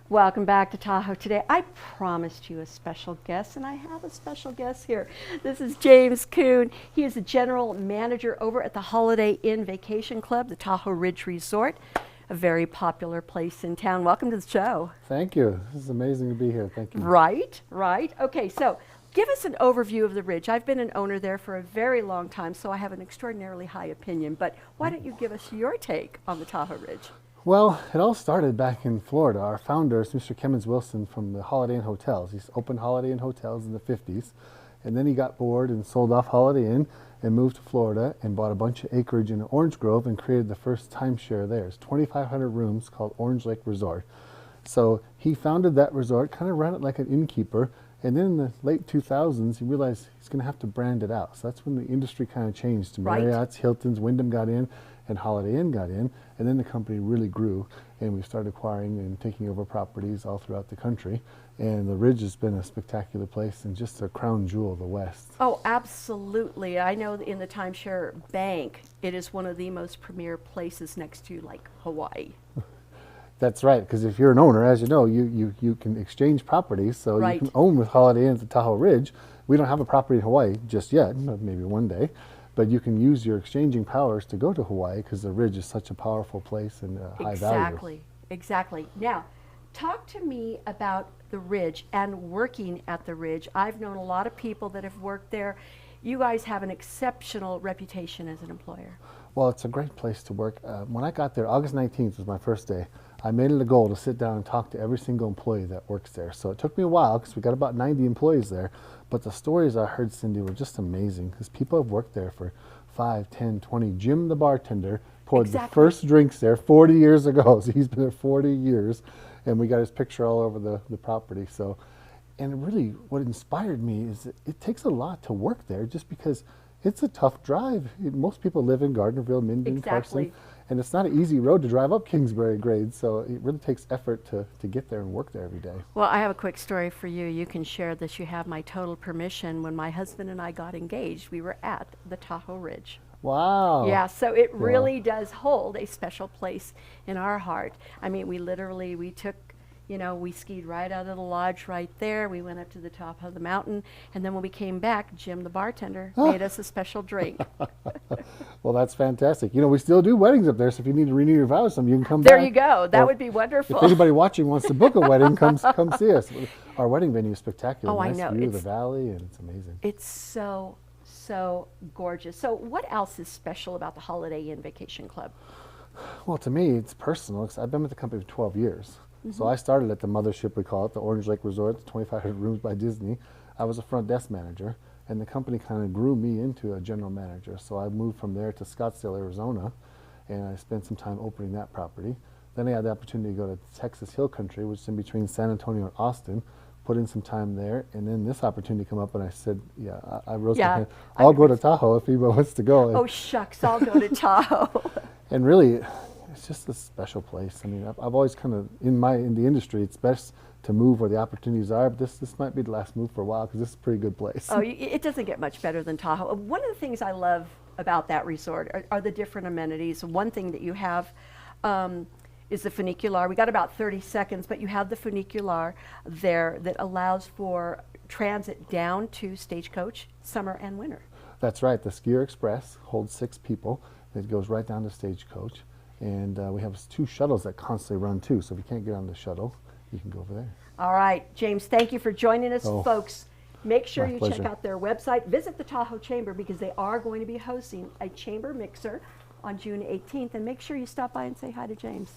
Welcome back to Tahoe today. I promised you a special guest, and I have a special guest here. This is James Coon. He is the general manager over at the Holiday Inn Vacation Club, the Tahoe Ridge Resort, a very popular place in town. Welcome to the show. Thank you. This is amazing to be here. Thank you. Right. Okay, so give us an overview of the Ridge. I've been an owner there for a very long time, so I have an extraordinarily high opinion. But why don't you give us your take on the Tahoe Ridge? Well, it all started back in Florida. Our founder is Mr. Kemmons Wilson from the Holiday Inn Hotels. He's opened Holiday Inn Hotels in the 50s, and then he got bored and sold off Holiday Inn and moved to Florida and bought a bunch of acreage in Orange Grove and created the first timeshare there. It's 2,500 rooms called Orange Lake Resort. So he founded that resort, kind of ran it like an innkeeper, and then in the late 2000s, he realized he's going to have to brand it out. So that's when the industry kind of changed to Marriott's, Hilton's, Wyndham got in, and Holiday Inn got in, and then the company really grew, and we started acquiring and taking over properties all throughout the country. And the Ridge has been a spectacular place and just a crown jewel of the West. Oh, absolutely. I know that in the timeshare bank, it is one of the most premier places next to like Hawaii. That's right, because if you're an owner, as you know, you can exchange properties, so you can own with Holiday Inn at the Tahoe Ridge. We don't have a property in Hawaii just yet, maybe one day, but you can use your exchanging powers to go to Hawaii because the Ridge is such a powerful place and high value. Exactly. Now, talk to me about the Ridge and working at the Ridge. I've known a lot of people that have worked there. You guys have an exceptional reputation as an employer. Well, it's a great place to work. When I got there, August 19th was my first day. I made it a goal to sit down and talk to every single employee that works there. So it took me a while because we got about 90 employees there. But the stories I heard, Cindy, were just amazing because people have worked there for 5, 10, 20. Jim, the bartender, poured the first drinks there 40 years ago. So he's been there 40 years. And we got his picture all over the property. So, and really what inspired me is that it takes a lot to work there just because it's a tough drive. Most people live in Gardnerville, Minden, Carson, and it's not an easy road to drive up Kingsbury grade, so it really takes effort to get there and work there every day. Well, I have a quick story for you. You can share this. You have my total permission. When my husband and I got engaged, we were at the Tahoe Ridge. Wow. Yeah, so it really does hold a special place in our heart. I mean, we took, we skied right out of the lodge right there. We went up to the top of the mountain. And then when we came back, Jim, the bartender, made us a special drink. Well, that's fantastic. We still do weddings up there, so if you need to renew your vows, you can come there back. There you go. That would be wonderful. If anybody watching wants to book a wedding, come see us. Our wedding venue is spectacular. Oh, nice I know. View of the valley, and it's amazing. It's so gorgeous. So what else is special about the Holiday Inn Vacation Club? Well, to me, it's personal because I've been with the company for 12 years. So I started at the mothership, we call it, the Orange Lake Resort, the 2,500 rooms by Disney. I was a front desk manager, and the company kind of grew me into a general manager. So I moved from there to Scottsdale, Arizona, and I spent some time opening that property. Then I had the opportunity to go to Texas Hill Country, which is in between San Antonio and Austin, put in some time there, and then this opportunity came up, and I said, I rose my hand. I'll go to Tahoe if anybody wants to go. Oh, shucks, I'll go to Tahoe. And really, it's just a special place. I mean, I've always kind of, in the industry, it's best to move where the opportunities are, but this might be the last move for a while because this is a pretty good place. Oh, it doesn't get much better than Tahoe. One of the things I love about that resort are the different amenities. One thing that you have is the funicular. We got about 30 seconds, but you have the funicular there that allows for transit down to Stagecoach, summer and winter. That's right. The Skier Express holds 6 people. It goes right down to Stagecoach. And we have 2 shuttles that constantly run too, so if you can't get on the shuttle, you can go over there. All right, James, thank you for joining us, folks. Make sure you check out their website. Visit the Tahoe Chamber because they are going to be hosting a chamber mixer on June 18th, and make sure you stop by and say hi to James.